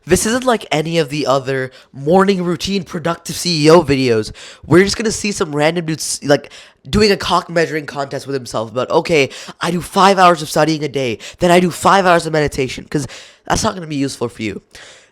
This isn't like any of the other morning routine productive CEO videos. We're just gonna see some random dudes like doing a cock measuring contest with himself about, okay, I do 5 hours of studying a day, then I do 5 hours of meditation, because that's not gonna be useful for you.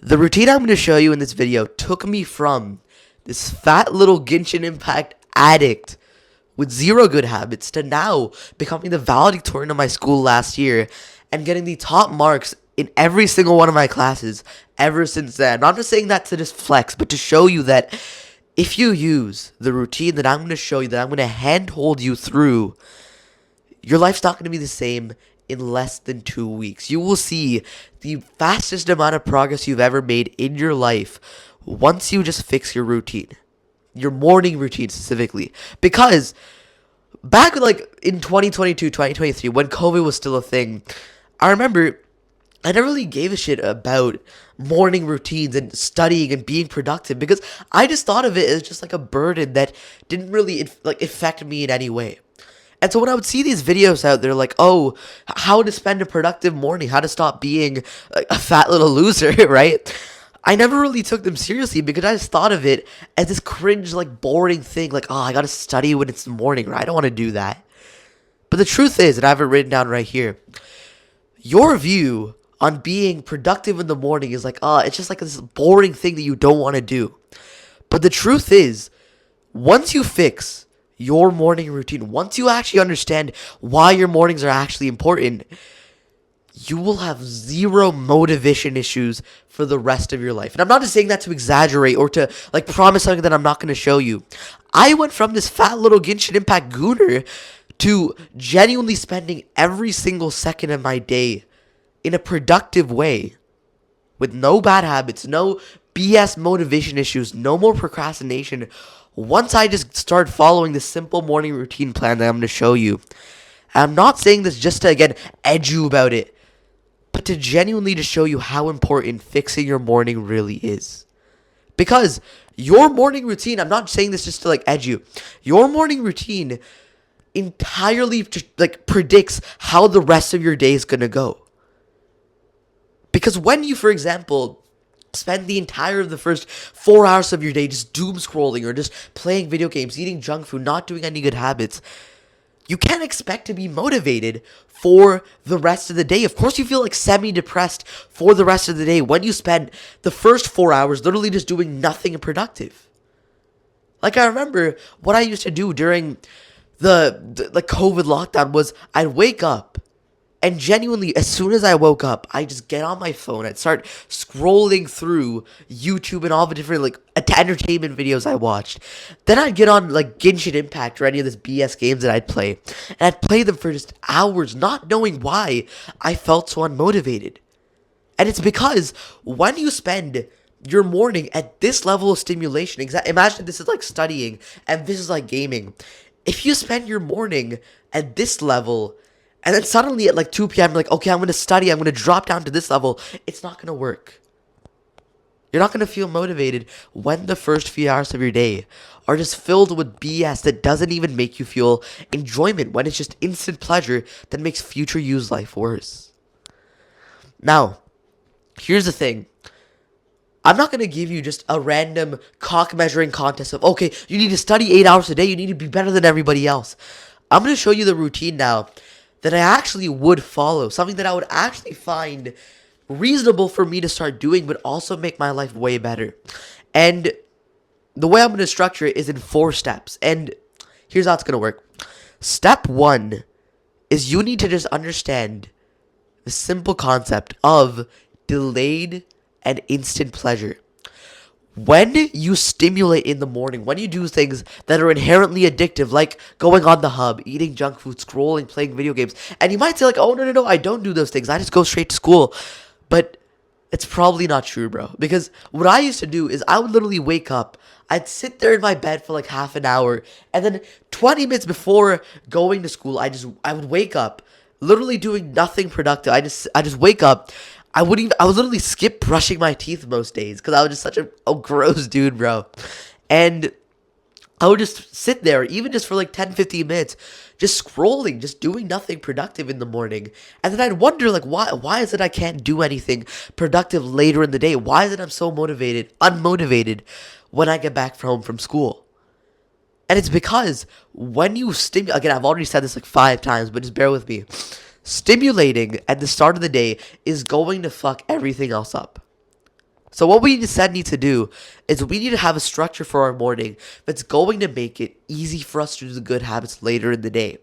The routine I'm gonna show you in this video took me from this fat little Genshin Impact addict with zero good habits to now becoming the valedictorian of my school last year and getting the top marks in every single one of my classes ever since then. Not just saying that to just flex, but to show you that if you use the routine that I'm going to show you, that I'm going to handhold you through, your life's not going to be the same in less than 2 weeks. You will see the fastest amount of progress you've ever made in your life once you just fix your routine. Your morning routine specifically. Because back like in 2022, 2023, when COVID was still a thing, I remember I never really gave a shit about morning routines and studying and being productive because I just thought of it as just like a burden that didn't really affect me in any way. And so when I would see these videos out there like, oh, how to spend a productive morning, how to stop being a fat little loser, right? I never really took them seriously because I just thought of it as this cringe, like boring thing. Like, oh, I gotta study when it's morning, right? I don't want to do that. But the truth is, and I have it written down right here, your view on being productive in the morning is like, it's just like this boring thing that you don't want to do. But the truth is, once you fix your morning routine, once you actually understand why your mornings are actually important, you will have zero motivation issues for the rest of your life. And I'm not just saying that to exaggerate or to like promise something that I'm not going to show you. I went from this fat little Genshin Impact gooner to genuinely spending every single second of my day in a productive way with no bad habits, no BS motivation issues, no more procrastination. Once I just start following the simple morning routine plan that I'm going to show you. And I'm not saying this just to, again, edge you about it, but to genuinely to show you how important fixing your morning really is. Because your morning routine, I'm not saying this just to like edge you, your morning routine entirely like predicts how the rest of your day is going to go. Because when you, for example, spend the entire of the first 4 hours of your day just doom scrolling or just playing video games, eating junk food, not doing any good habits, you can't expect to be motivated for the rest of the day. Of course, you feel like semi-depressed for the rest of the day when you spend the first 4 hours literally just doing nothing productive. Like, I remember what I used to do during the COVID lockdown was I'd wake up and genuinely, as soon as I woke up, I just get on my phone. I'd start scrolling through YouTube and all the different like entertainment videos I watched. Then I'd get on like Genshin Impact or any of this BS games that I'd play. And I'd play them for just hours, not knowing why I felt so unmotivated. And it's because when you spend your morning at this level of stimulation, imagine this is like studying and this is like gaming. If you spend your morning at this level, and then suddenly at like 2 p.m., you're like, okay, I'm going to study. I'm going to drop down to this level. It's not going to work. You're not going to feel motivated when the first few hours of your day are just filled with BS that doesn't even make you feel enjoyment, when it's just instant pleasure that makes future you's life worse. Now, here's the thing. I'm not going to give you just a random cock measuring contest of, okay, you need to study 8 hours a day. You need to be better than everybody else. I'm going to show you the routine now that I actually would follow, something that I would actually find reasonable for me to start doing, but also make my life way better. And the way I'm going to structure it is in 4 steps. And here's how it's going to work. Step 1 is you need to just understand the simple concept of delayed and instant pleasure. When you stimulate in the morning, when you do things that are inherently addictive, like going on the hub, eating junk food, scrolling, playing video games, and you might say like, oh, no, I don't do those things. I just go straight to school. But it's probably not true, bro. Because what I used to do is I would literally wake up, I'd sit there in my bed for like half an hour, and then 20 minutes before going to school, I would wake up, literally doing nothing productive. I just wake up. I would literally skip brushing my teeth most days because I was just such a gross dude, bro. And I would just sit there, even just for like 10, 15 minutes, just scrolling, just doing nothing productive in the morning. And then I'd wonder, like, why is it I can't do anything productive later in the day? Why is it I'm so unmotivated when I get back home from school? And it's because when you stimulate, again, I've already said this like 5 times, but just bear with me. Stimulating at the start of the day is going to fuck everything else up. So what we instead need to do is we need to have a structure for our morning that's going to make it easy for us to do the good habits later in the day.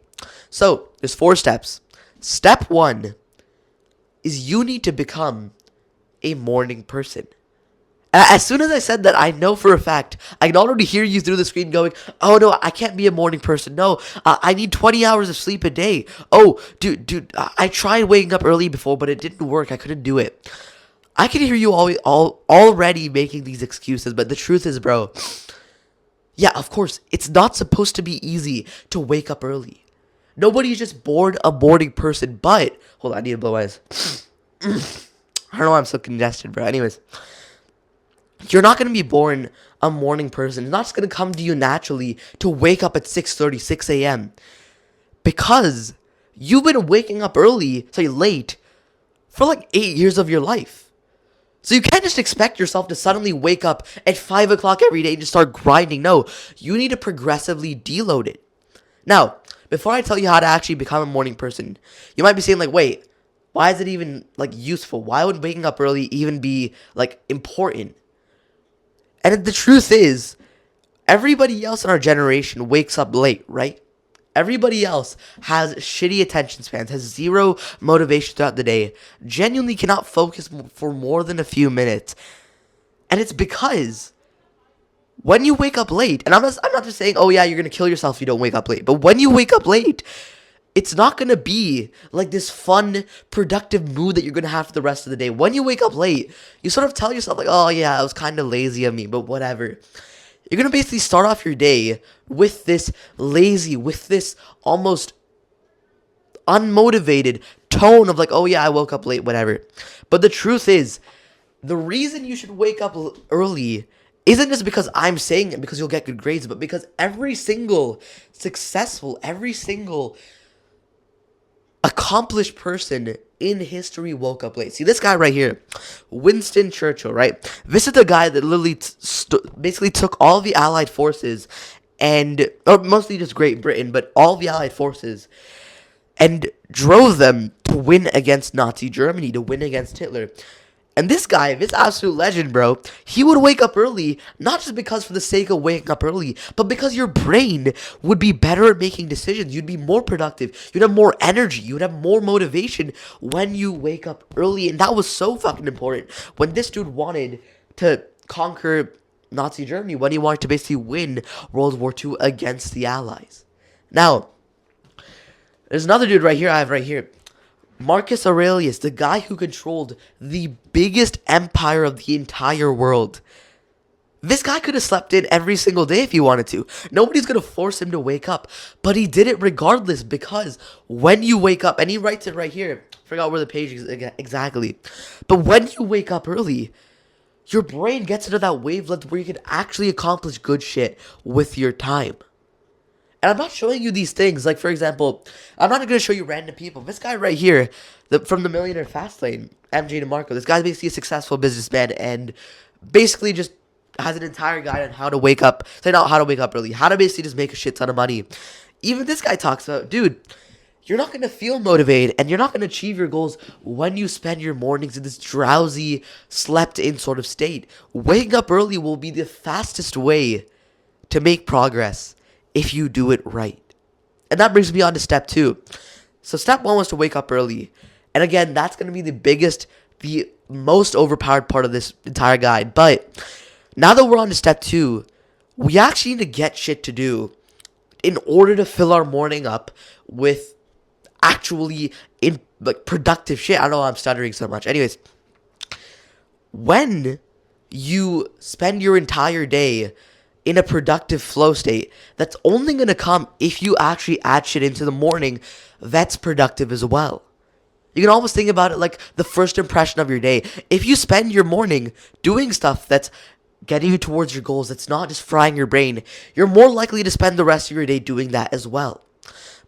So there's 4 steps. Step 1 is you need to become a morning person. As soon as I said that, I know for a fact, I can already hear you through the screen going, oh no, I can't be a morning person. No, I need 20 hours of sleep a day. Oh, dude, I tried waking up early before, but it didn't work. I couldn't do it. I can hear you already making these excuses, but the truth is, bro, yeah, of course, it's not supposed to be easy to wake up early. Nobody's just born a morning person, but, hold on, I need to blow my eyes. I don't know why I'm so congested, bro. Anyways. You're not going to be born a morning person. It's not just going to come to you naturally to wake up at 6:30, 6 a.m. Because you've been waking up late, for like 8 years of your life. So you can't just expect yourself to suddenly wake up at 5 o'clock every day and just start grinding. No, you need to progressively deload it. Now, before I tell you how to actually become a morning person, you might be saying like, wait, why is it even like useful? Why would waking up early even be like important? And the truth is, everybody else in our generation wakes up late, right? Everybody else has shitty attention spans, has zero motivation throughout the day, genuinely cannot focus for more than a few minutes. And it's because when you wake up late, and I'm not just saying, oh yeah, you're going to kill yourself if you don't wake up late, but when you wake up late, it's not going to be like this fun, productive mood that you're going to have for the rest of the day. When you wake up late, you sort of tell yourself like, oh yeah, it was kind of lazy of me, but whatever. You're going to basically start off your day with this lazy, with this almost unmotivated tone of like, oh yeah, I woke up late, whatever. But the truth is, the reason you should wake up early isn't just because I'm saying it because you'll get good grades, but because every single accomplished person in history woke up late. See, this guy right here, Winston Churchill, right? This is the guy that literally basically took all the Allied forces or mostly just Great Britain, but all the Allied forces and drove them to win against Nazi Germany, to win against Hitler. And this guy, this absolute legend, bro, he would wake up early, not just because for the sake of waking up early, but because your brain would be better at making decisions. You'd be more productive. You'd have more energy. You'd have more motivation when you wake up early. And that was so fucking important. When this dude wanted to conquer Nazi Germany, when he wanted to basically win World War II against the Allies. Now, there's another dude right here. Marcus Aurelius, the guy who controlled the biggest empire of the entire world. This guy could have slept in every single day if he wanted to. Nobody's going to force him to wake up. But he did it regardless because when you wake up, and he writes it right here. Forgot where the page is exactly. But when you wake up early, your brain gets into that wavelength where you can actually accomplish good shit with your time. And I'm not showing you these things. Like, for example, I'm not going to show you random people. This guy right here, from the Millionaire Fastlane, MJ DeMarco, this guy's basically a successful businessman and basically just has an entire guide on how to wake up. Say not how to wake up early. How to basically just make a shit ton of money. Even this guy talks about, dude, you're not going to feel motivated and you're not going to achieve your goals when you spend your mornings in this drowsy, slept-in sort of state. Waking up early will be the fastest way to make progress if you do it right. And that brings me on to step 2. So step 1 was to wake up early. And again, that's going to be the most overpowered part of this entire guide. But now that we're on to step 2, we actually need to get shit to do in order to fill our morning up with actually productive shit. I don't know why I'm stuttering so much. Anyways, when you spend your entire day in a productive flow state, that's only going to come if you actually add shit into the morning that's productive as well. You can almost think about it like the first impression of your day. If you spend your morning doing stuff that's getting you towards your goals, that's not just frying your brain, you're more likely to spend the rest of your day doing that as well.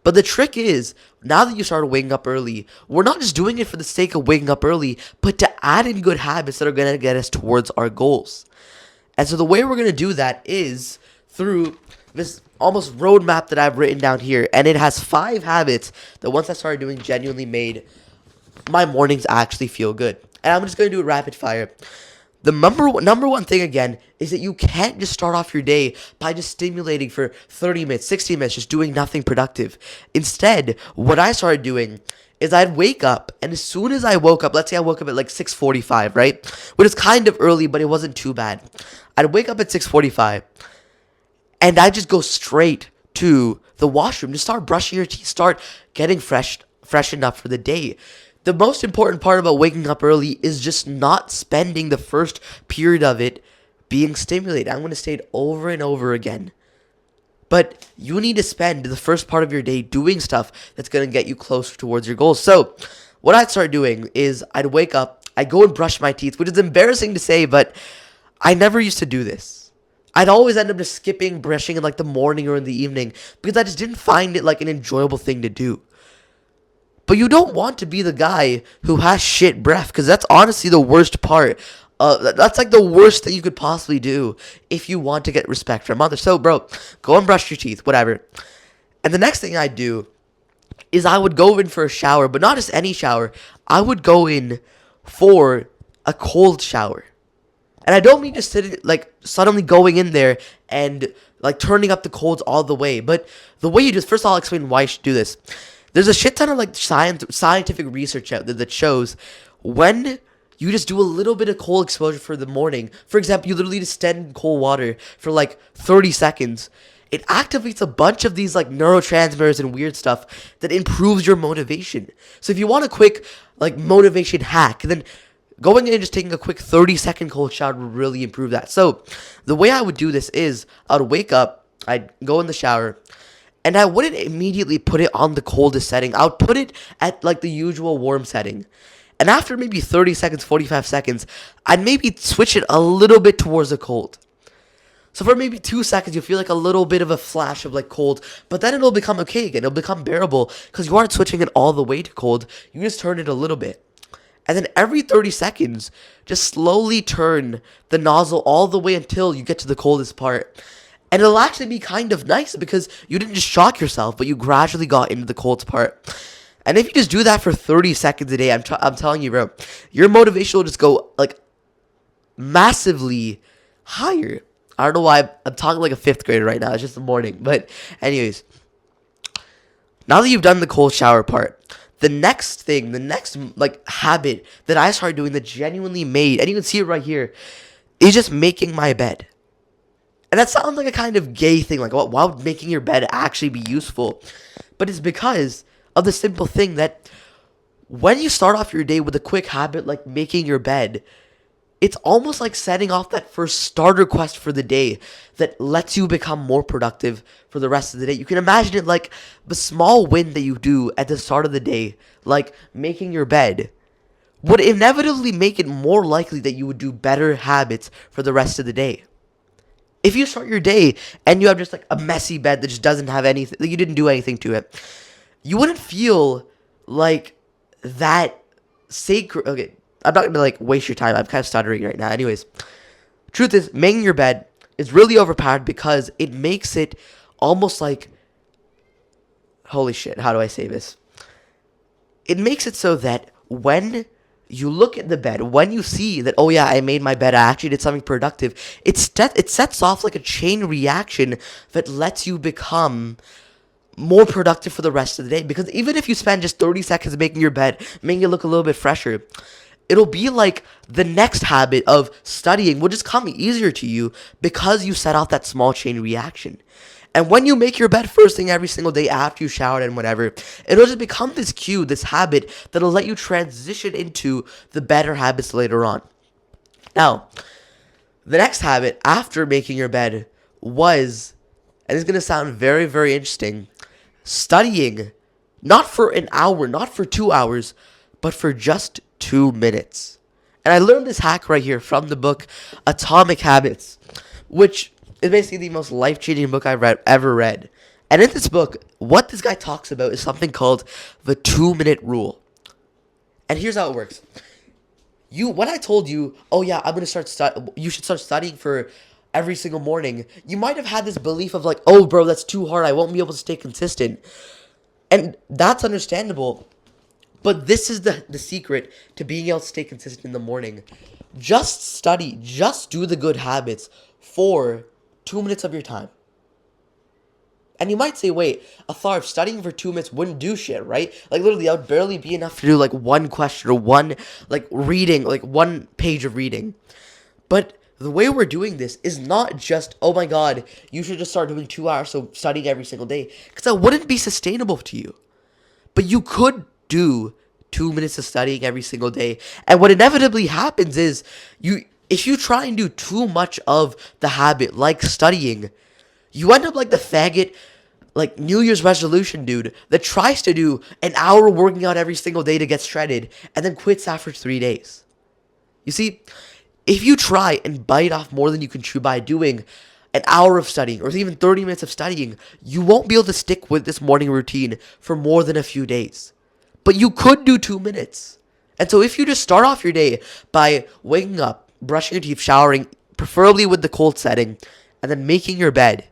But the trick is, now that you started waking up early, we're not just doing it for the sake of waking up early, but to add in good habits that are going to get us towards our goals. And so the way we're going to do that is through this almost roadmap that I've written down here. And it has 5 habits that once I started doing genuinely made my mornings actually feel good. And I'm just going to do it rapid fire. The number one thing, again, is that you can't just start off your day by just stimulating for 30 minutes, 60 minutes, just doing nothing productive. Instead, what I started doing is I'd wake up, and as soon as I woke up, let's say I woke up at like 6:45, right? Which is kind of early, but it wasn't too bad. I'd wake up at 6:45, and I'd just go straight to the washroom, just start brushing your teeth, start getting freshened up for the day. The most important part about waking up early is just not spending the first period of it being stimulated. I'm going to say it over and over again. But you need to spend the first part of your day doing stuff that's going to get you closer towards your goals. So what I'd start doing is I'd wake up, I'd go and brush my teeth, which is embarrassing to say, but I never used to do this. I'd always end up just skipping brushing in like the morning or in the evening because I just didn't find it like an enjoyable thing to do. But you don't want to be the guy who has shit breath, because that's honestly the worst part. That's like the worst thing you could possibly do if you want to get respect from others. So, bro, go and brush your teeth, whatever. And the next thing I'd do is I would go in for a shower, but not just any shower. I would go in for a cold shower. And I don't mean just sitting, like, suddenly going in there and, like, turning up the colds all the way. But the way you do this, first of all, I'll explain why you should do this. There's a shit ton of like scientific research out there that shows when you just do a little bit of cold exposure for the morning. For example, you literally just stand in cold water for like 30 seconds. It activates a bunch of these like neurotransmitters and weird stuff that improves your motivation. So if you want a quick like motivation hack, then going in and just taking a quick 30-second cold shower would really improve that. So the way I would do this is I would wake up, I'd go in the shower, and I wouldn't immediately put it on the coldest setting. I would put it at like the usual warm setting. And after maybe 30 seconds, 45 seconds, I'd maybe switch it a little bit towards the cold. So for maybe 2 seconds, you'll feel like a little bit of a flash of like cold, but then it'll become okay again. It'll become bearable because you aren't switching it all the way to cold. You just turn it a little bit. And then every 30 seconds, just slowly turn the nozzle all the way until you get to the coldest part. And it'll actually be kind of nice because you didn't just shock yourself, but you gradually got into the cold part. And if you just do that for 30 seconds a day, I'm telling you, bro, your motivation will just go like massively higher. I don't know why I'm talking like a 5th grader right now. It's just the morning. But anyways, now that you've done the cold shower part, the next like habit that I started doing that genuinely made, and you can see it right here, is just making my bed. And that sounds like a kind of gay thing, like, why would making your bed actually be useful? But it's because of the simple thing that when you start off your day with a quick habit like making your bed, it's almost like setting off that first starter quest for the day that lets you become more productive for the rest of the day. You can imagine it like the small win that you do at the start of the day, like making your bed, would inevitably make it more likely that you would do better habits for the rest of the day. If you start your day and you have just like a messy bed that just doesn't have anything, you didn't do anything to it, you wouldn't feel like that sacred. Okay, I'm not gonna like waste your time. I'm kind of stuttering right now. Anyways, truth is, making your bed is really overpowered because it makes it almost like, holy shit, how do I say this? It makes it so that when you look at the bed, when you see that, oh yeah, I made my bed, I actually did something productive, it sets off like a chain reaction that lets you become more productive for the rest of the day. Because even if you spend just 30 seconds making your bed, making it look a little bit fresher, it'll be like the next habit of studying will just come easier to you because you set off that small chain reaction. And when you make your bed first thing every single day after you showered and whatever, it'll just become this cue, this habit that'll let you transition into the better habits later on. Now, the next habit after making your bed was, and it's going to sound very, very interesting, studying not for an hour, not for 2 hours, but for just 2 minutes. And I learned this hack right here from the book Atomic Habits, which is basically the most life-changing book I've ever read. And in this book, what this guy talks about is something called the 2-minute rule. And here's how it works. When I told you, oh yeah, I'm gonna you should start studying for every single morning, you might have had this belief of like, oh bro, that's too hard, I won't be able to stay consistent. And that's understandable. But this is the secret to being able to stay consistent in the morning. Just study, just do the good habits for 2 minutes of your time. And you might say, wait, Atharv, studying for 2 minutes wouldn't do shit, right? Like, literally, that would barely be enough to do, like, one question or one, like, reading, like, one page of reading. But the way we're doing this is not just, oh my god, you should just start doing 2 hours of studying every single day. Because that wouldn't be sustainable to you. But you could do 2 minutes of studying every single day. And what inevitably happens is, if you try and do too much of the habit, like studying, you end up like the faggot, like New Year's resolution dude that tries to do an hour working out every single day to get shredded and then quits after 3 days. You see, if you try and bite off more than you can chew by doing an hour of studying or even 30 minutes of studying, you won't be able to stick with this morning routine for more than a few days. But you could do 2 minutes. And so if you just start off your day by waking up, brushing your teeth, showering, preferably with the cold setting, and then making your bed,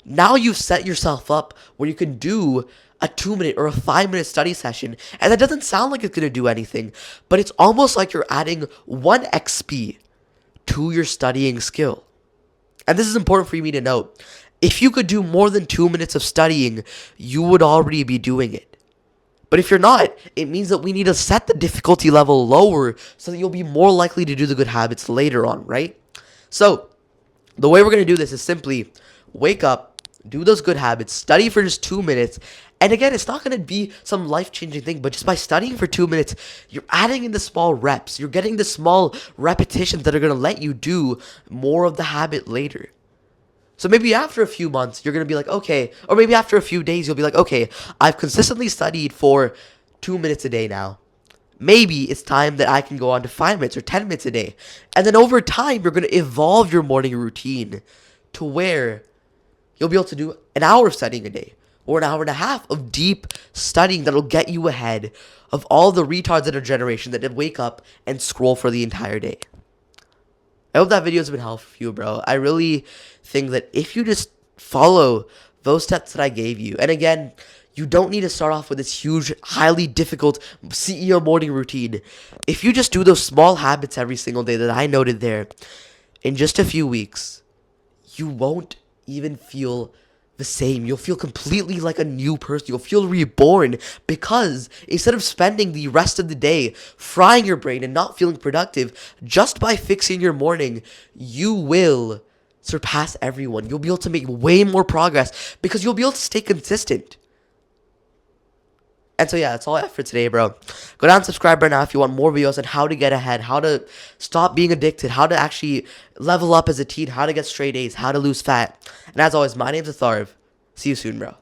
now you've set yourself up where you can do a 2-minute or a 5-minute study session. And that doesn't sound like it's going to do anything, but it's almost like you're adding 1 XP to your studying skill. And this is important for me to note. If you could do more than 2 minutes of studying, you would already be doing it. But if you're not, it means that we need to set the difficulty level lower so that you'll be more likely to do the good habits later on, right? So, the way we're going to do this is simply wake up, do those good habits, study for just 2 minutes, and again, it's not going to be some life-changing thing, but just by studying for 2 minutes, you're adding in the small reps. You're getting the small repetitions that are going to let you do more of the habit later. So maybe after a few months, you're going to be like, okay, or maybe after a few days, you'll be like, okay, I've consistently studied for 2 minutes a day now. Maybe it's time that I can go on to 5 minutes or 10 minutes a day. And then over time, you're going to evolve your morning routine to where you'll be able to do an hour of studying a day or an hour and a half of deep studying that'll get you ahead of all the retards in our generation that did wake up and scroll for the entire day. I hope that video has been helpful for you, bro. I really think that if you just follow those steps that I gave you, and again, you don't need to start off with this huge, highly difficult CEO morning routine. If you just do those small habits every single day that I noted there, in just a few weeks, you won't even feel the same. You'll feel completely like a new person. You'll feel reborn because instead of spending the rest of the day frying your brain and not feeling productive, just by fixing your morning, you will surpass everyone. You'll be able to make way more progress because you'll be able to stay consistent. And so yeah, that's all I have for today, bro. Go down and subscribe right now if you want more videos on how to get ahead, how to stop being addicted, how to actually level up as a teen, how to get straight A's, how to lose fat. And as always, my name's Atharv. See you soon, bro.